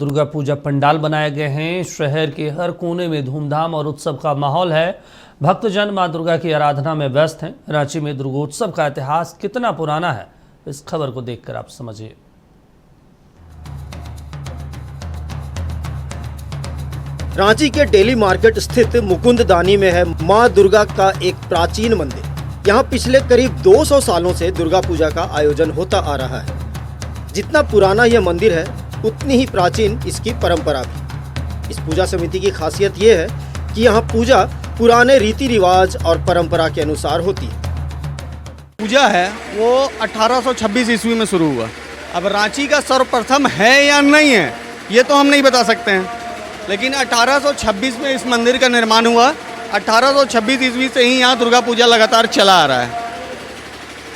दुर्गा पूजा पंडाल बनाए गए हैं। शहर के हर कोने में धूमधाम और उत्सव का माहौल है। भक्तजन मां दुर्गा की आराधना में व्यस्त हैं। रांची में दुर्गोत्सव का इतिहास कितना पुराना है, इस खबर को देखकर आप समझिए। रांची के डेली मार्केट स्थित मुकुंददानी में है मां दुर्गा का एक प्राचीन मंदिर। यहाँ पिछले करीब 200 सालों से दुर्गा पूजा का आयोजन होता आ रहा है। जितना पुराना यह मंदिर है, उतनी ही प्राचीन इसकी परंपरा भी। इस पूजा समिति की खासियत ये है कि यहाँ पूजा पुराने रीति रिवाज और परंपरा के अनुसार होती है। पूजा है वो 1826 ईस्वी में शुरू हुआ। अब रांची का सर्वप्रथम है या नहीं है ये तो हम नहीं बता सकते हैं, लेकिन 1826 में इस मंदिर का निर्माण हुआ। 1826 ईस्वी से ही यहाँ दुर्गा पूजा लगातार चला आ रहा है।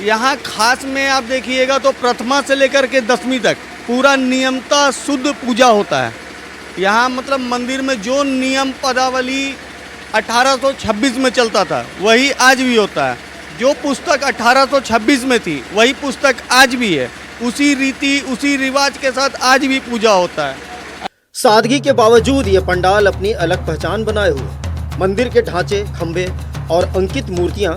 यहाँ खास में आप देखिएगा तो प्रथमा से लेकर के 10वीं तक पूरा नियमता शुद्ध पूजा होता है। यहाँ मतलब मंदिर में जो नियम पदावली 1826 में चलता था वही आज भी होता है। जो पुस्तक 1826 में थी वही पुस्तक आज भी है। उसी रीति उसी रिवाज के साथ आज भी पूजा होता है। सादगी के बावजूद ये पंडाल अपनी अलग पहचान बनाए हुए। मंदिर के ढांचे, खंभे और अंकित मूर्तियां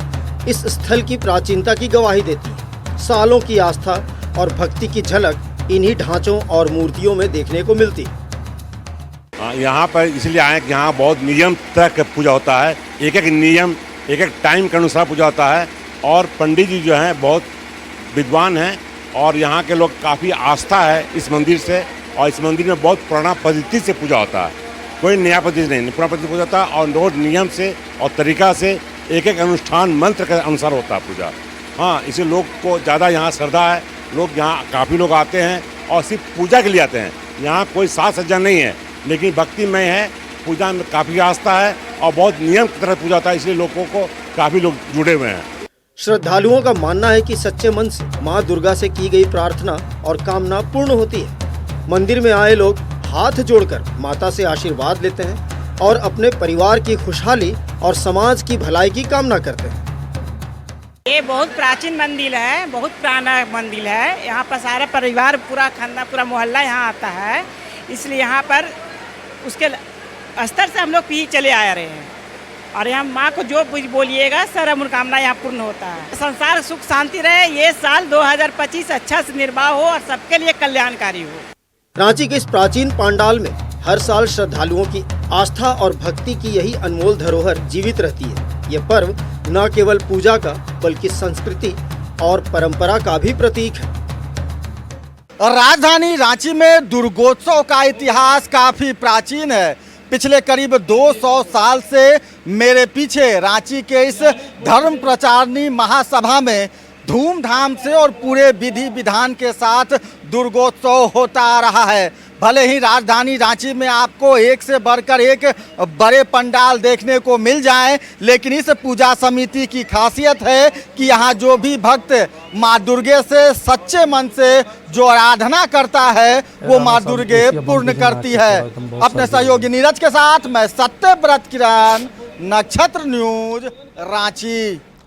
इस स्थल की प्राचीनता की गवाही देती हैं। सालों की आस्था और भक्ति की झलक इन्हीं ढांचों और मूर्तियों में देखने को मिलती है। यहाँ पर इसलिए आए कि यहाँ बहुत नियम तक पूजा होता है। एक एक नियम, एक एक टाइम के अनुसार पूजा होता है। और पंडित जी जो हैं बहुत विद्वान हैं और यहाँ के लोग काफ़ी आस्था है इस मंदिर से। और इस मंदिर में बहुत पुराना पद्धति से पूजा होता है, कोई नया पद्धति नहीं, पुराना पद्धति पूजा होता है। और रोज नियम से और तरीका से एक एक अनुष्ठान मंत्र के अनुसार होता है पूजा। हाँ, इसे लोग को ज़्यादा यहाँ श्रद्धा है। लोग यहाँ काफ़ी लोग आते हैं और सिर्फ पूजा के लिए आते हैं। यहाँ कोई साज सज्जा नहीं है, लेकिन भक्तिमय है। पूजा में काफ़ी आस्था है और बहुत नियम की तरह पूजा होता है, इसलिए लोगों को काफ़ी लोग जुड़े हुए हैं। श्रद्धालुओं का मानना है कि सच्चे मन से मां दुर्गा से की गई प्रार्थना और कामना पूर्ण होती है। मंदिर में आए लोग हाथ जोड़कर माता से आशीर्वाद लेते हैं और अपने परिवार की खुशहाली और समाज की भलाई की कामना करते हैं। ये बहुत प्राचीन मंदिर है, बहुत पुराना मंदिर है। यहाँ पर सारा परिवार, पूरा खानदान, पूरा मोहल्ला यहाँ आता है। इसलिए यहाँ पर उसके स्तर से हम लोग भी चले आ रहे हैं। और यहाँ माँ को जो बोलिएगा सारा मनोकामना यहाँ पूर्ण होता है। संसार सुख शांति रहे, ये साल 2025 अच्छा से निर्वाह हो और सबके लिए कल्याणकारी हो। रांची के इस प्राचीन पंडाल में हर साल श्रद्धालुओं की आस्था और भक्ति की यही अनमोल धरोहर जीवित रहती है। ये पर्व न केवल पूजा का बल्कि संस्कृति और परंपरा का भी प्रतीक है। और राजधानी रांची में दुर्गोत्सव का इतिहास काफ़ी प्राचीन है। पिछले करीब 200 साल से मेरे पीछे रांची के इस धर्म प्रचारणी महासभा में धूमधाम से और पूरे विधि विधान के साथ दुर्गोत्सव होता आ रहा है। भले ही राजधानी रांची में आपको एक से बढ़कर एक बड़े पंडाल देखने को मिल जाएं, लेकिन इस पूजा समिति की खासियत है कि यहाँ जो भी भक्त माँ दुर्गे से सच्चे मन से जो आराधना करता है वो माँ दुर्गे पूर्ण करती है। अपने सहयोगी नीरज के साथ मैं सत्यव्रत किरण, नक्षत्र न्यूज, रांची।